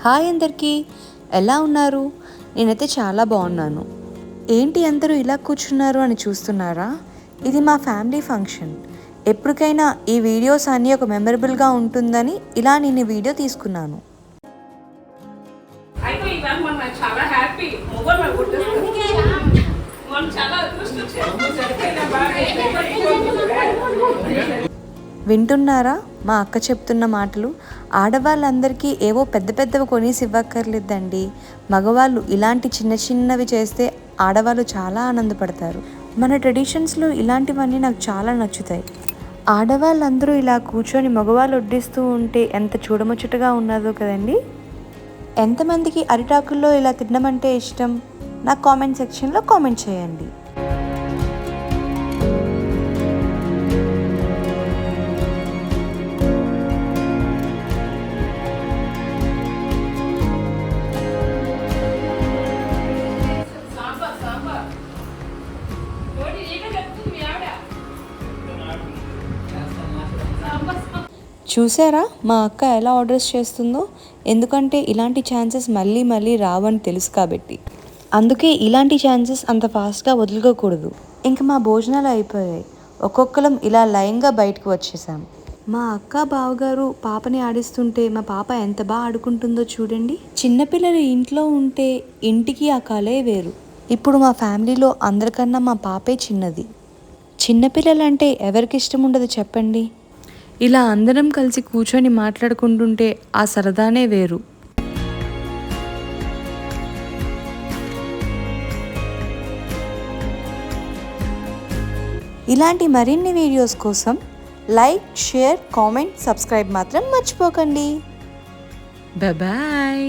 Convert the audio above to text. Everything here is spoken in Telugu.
హాయ్ అందరికీ, ఎలా ఉన్నారు? నేనైతే చాలా బాగున్నాను. ఏంటి అందరూ ఇలా కూర్చున్నారు అని చూస్తున్నారా? ఇది మా ఫ్యామిలీ ఫంక్షన్. ఎప్పటికైనా ఈ వీడియోస్ అన్నీ ఒక మెమరబుల్గా ఉంటుందని ఇలా నేను ఈ వీడియో తీసుకున్నాను. వింటున్నారా మా అక్క చెప్తున్న మాటలు? ఆడవాళ్ళందరికీ ఏవో పెద్ద పెద్దవి కొనేసి ఇవ్వక్కర్లేదండి. మగవాళ్ళు ఇలాంటి చిన్న చిన్నవి చేస్తే ఆడవాళ్ళు చాలా ఆనందపడతారు. మన ట్రెడిషన్స్లో ఇలాంటివన్నీ నాకు చాలా నచ్చుతాయి. ఆడవాళ్ళందరూ ఇలా కూర్చొని మగవాళ్ళు వడ్డిస్తూ ఉంటే ఎంత చూడముచ్చటగా ఉన్నదో కదండి. ఎంతమందికి అరిటాకుల్లో ఇలా తినమంటే ఇష్టం? నాకు కామెంట్ సెక్షన్లో కామెంట్ చేయండి. చూసారా మా అక్క ఎలా ఆర్డర్స్ చేస్తుందో? ఎందుకంటే ఇలాంటి ఛాన్సెస్ మళ్ళీ మళ్ళీ రావని తెలుసు కాబట్టి. అందుకే ఇలాంటి ఛాన్సెస్ అంత ఫాస్ట్గా వదులుకోకూడదు. ఇంకా మా భోజనాలు అయిపోయాయి. ఒక్కొక్కరం ఇలా లైన్గా బయటకు వచ్చేసాం. మా అక్క బావగారు పాపని ఆడిస్తుంటే మా పాప ఎంత బాగా ఆడుకుంటుందో చూడండి. చిన్నపిల్లలు ఇంట్లో ఉంటే ఇంటికి ఆ కళే వేరు. ఇప్పుడు మా ఫ్యామిలీలో అందరికన్నా మా పాపే చిన్నది. చిన్నపిల్లలంటే ఎవరికి ఇష్టం ఉండదు చెప్పండి. ఇలా అందరం కలిసి కూర్చొని మాట్లాడుకుంటుంటే ఆ సరదానే వేరు. ఇలాంటి మరిన్ని వీడియోస్ కోసం లైక్, షేర్, కామెంట్, సబ్స్క్రైబ్ మాత్రం మర్చిపోకండి. బాయ్.